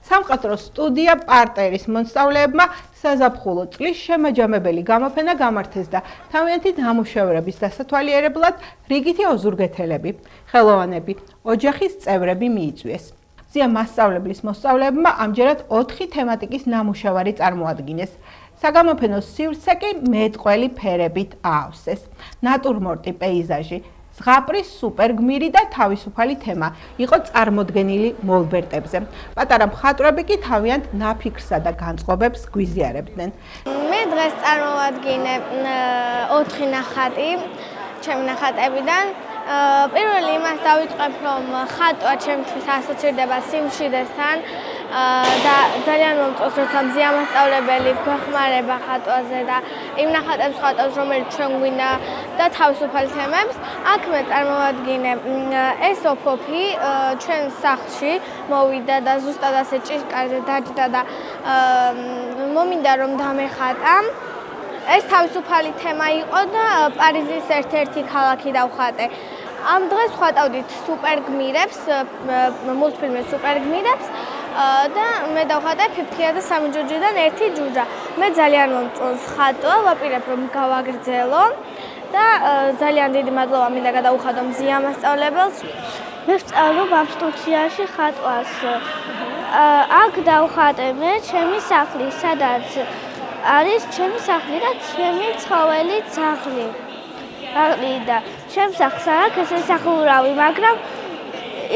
სამხატვრო სტუდია პარტერის მოსწავლეებმა საზაფხულო წლის შემაჯამებელი გამოფენა გამართეს და თავიანთი ნამუშევრების დასათვალიერებლად რიგითი ოზურგეთელები, ხელოვანები, ოჯახის წევრები მიიწვიეს. ზია მასწავლებლის მოსწავლეებმა ამჯერად 4 თემატიკის ნამუშევარი წარმოადგინეს. საგამოფენო სივრცე კი მეტყველი ფერებით აავსეს. ნატურმორტი პეიზაჟი, ზღაპრის სუპერგმირი და თავისუფალი თემა იყო წარმოდგენილი მოლბერტებზე. პატარა მხატვრები კი თავიანთ ნაფიქრსა და განწყობებს გვიზიარებდნენ. მე დღეს წარმოვადგინე 4 ნახატი ჩემი ნახატებიდან. პირველი იმას დავიწყებ, რომ ხატვა ჩემთვის ასოცირდება სიმშვიდესთან და ძალიან მომწონს, როცა მზია მასწავლებელი გვეხმარება ხატვაზე და იმ ნახატებს ხატავს, რომელიც ჩვენ გვინდა და თავისუფალ თემებს. აქ მე წარმოვადგინე ეს ოფოფი ჩვენ სახლში მოვიდა და ზუსტად ასე ჭიშკარზე დაჯდა და მომინდა რომ დამეხატა. ეს თავისუფალი თემა იყო და პარიზის ერთ-ერთი ქალაქი დავხატე. ამ დღეს ვხატავდით სუპერგმირებს, მულტფილმის სუპერგმირებს და მე დავხატე ფიფქია და სამი ჯუჯიდან ერთი ჯუჯა. მე ძალიან მომწონს ხატვა, ვაპირებ რომ გავაგრძელო და ძალიან დიდი მადლობა მინდა გადაუხადო მზია მასწავლებელს. მე ვსწავლობ ამ სტუდიაში ხატვას. აქ დავხატე მე ჩემი სახლი, სადაც არის ჩემი სახლი და ჩემი ცხოველი სახლი. და ჩემს სახლს არ აქვს ესე სახურავი, მაგრამ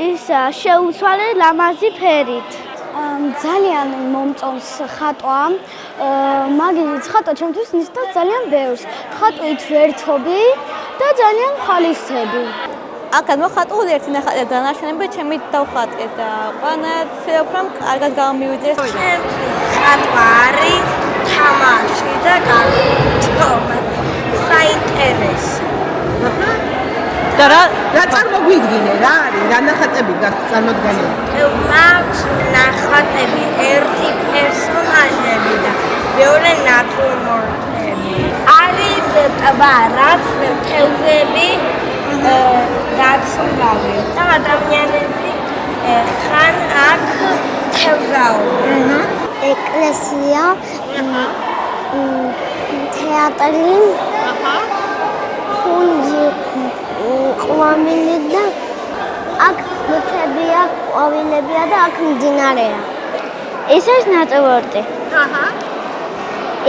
ის შეუცვალე ლამაზი ფერით. ძალიან მომწონს ხატვა. მაგის ხატვა ჩემთვის ნიშნავს ძალიან ბევრს. ხატვით ვერთობი და ძალიან ხალისები. აქ მოხატული ერთი ნახატი დანარჩენები ჩემი დავხატე და ყველანაირად რომ კარგად გამომივიდეს. ხატვა არის თამაში და განწყობა. საინტერესო. და რა წარმოგვიდგინე, რა არის, რა ნახატები გაქვს წარმოდგენილი? მაქვს ნახატები, ერთი პერსონაჟები და მეორე ნატურმორტები. არის ტბა, რაც თევზები გაცვლავენ და ადამიანები ხან აქ თევზაობენ. ეკლესია, თეატრი, ხუნჯი, ყვავილი და აქ მუცებია, ყვავილებია და აქ მდინარეა. ეს არის ნატურმორტი.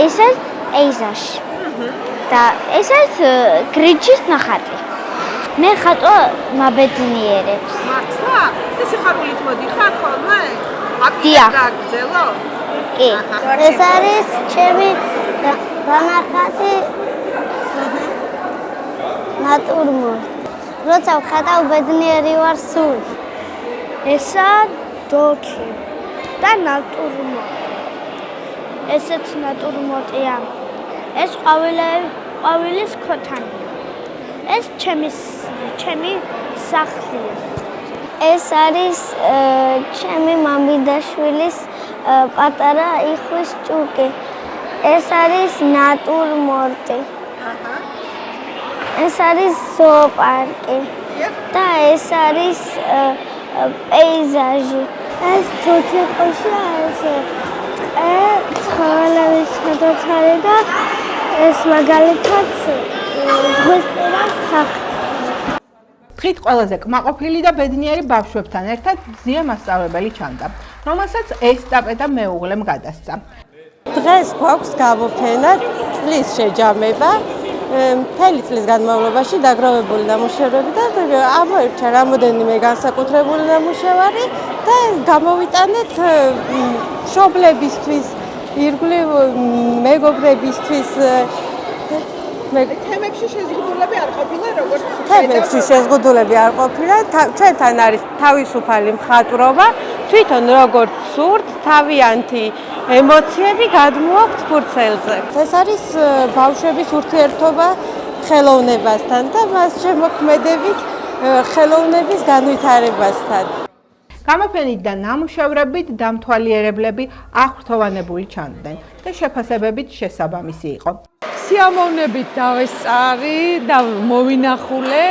ეს არის პეიზაჟი. და ეს არის გრიჩის ნახატი. მე ხატვა მაბედნიერებს. მართლა? ეს სიხარულით მოდიხარ ხოლმე? დიახ. გაგრძელო? კი. ეს არის ჩემი განახატი ნატურმორტი. როცა ვხატავ ბედნიერი ვარ სულ. ესა დოქი და ნატურმორტი. ესეც ნატურმორტია. ეს ყვავილის ქოთანია. ეს ჩემი სახლია. ეს არის ჩემი მამიდაშვილის პატარა იხვის ჭუკი. ეს არის ნატურმორტი. ეს არის ზოოპარკი. და ეს არის პეიზაჟი. ეს თუთიყოში არის ცხოველების გადაცარი და ეს მაგალითად ზღვისპირა სახლი. დღით ყველაზე კმაყოფილი და ბედნიერი ბავშვებთან ერთად ზია მასწავლებელი ჩანდა, რომელსაც ესტაფეტა მეუღლემ გადასცა. დღეს გვაქვს გამოფენა წლის შეჯამება. მთელი წლის განმავლობაში დაგროვებული ნამუშევრები და ამოირჩა რამოდენიმე განსაკუთრებული ნამუშევარი და გამოვიტანეთ მშობლებისთვის, ირგვლივ მეგობრებისთვის. თემებში შეზღუდულები არ ყოფილა, როგორც თემებში შეზღუდულები არ ყოფილა. ჩვენთან არის თავისუფალი მხატვრობა, თვითონ როგორც სურთ, თავიანთი ემოციები გადმოაქვთ ფურცელზე. ეს არის ბავშვების ურთიერთობა ხელოვნებასთან და მას შემოქმედებით ხელოვნების განვითარებასთან. გამოფენით და ნამუშევრებით დამთვალიერებლები ახრთოვანებული ჩანდნენ და შეფასებებით შესაბამისი იყო. სიამოვნებით დავესწარი და მოვინახულე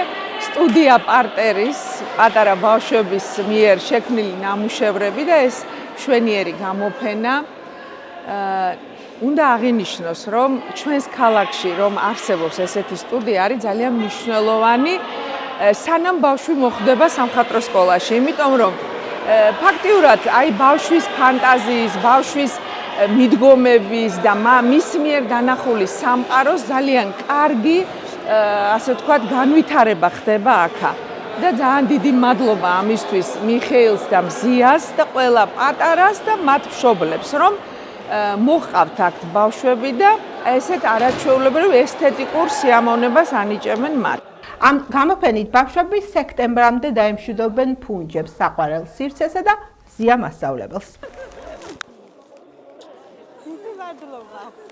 სტუდია პარტერის პატარა ბავშვების მიერ შექმნილი ნამუშევრები და ეს მშვენიერი გამოფენა. უნდა აღინიშნოს, რომ ჩვენს ქალაქში რომ არსებობს ესეთი სტუდია არის ძალიან მნიშვნელოვანი, სანამ ბავშვი მოხვდება სამხატვრო სკოლაში, იმიტომ რომ ფაქტიურად აი ბავშვის ფანტაზიის, ბავშვის მიდგომების და მის მიერ დანახული სამყაროს ძალიან კარგი, ასე ვთქვათ, განვითარება ხდება აქა. და ძალიან დიდი მადლობა ამისთვის მიხეილს და მზიას და ყველა პატარას და მათ მშობლებს, რომ მოჰყავთ აქ ბავშვები და ესეთ არაჩვეულებრივ ესთეტიკურ სიამოვნებას ანიჭებენ მათ. ამ გამოფენით ბავშვები სექტემბრამდე დაემშვიდობენ ფუნჯებს, საყვარელ სივრცესა და ზია მასწავლებელს. მადლობა.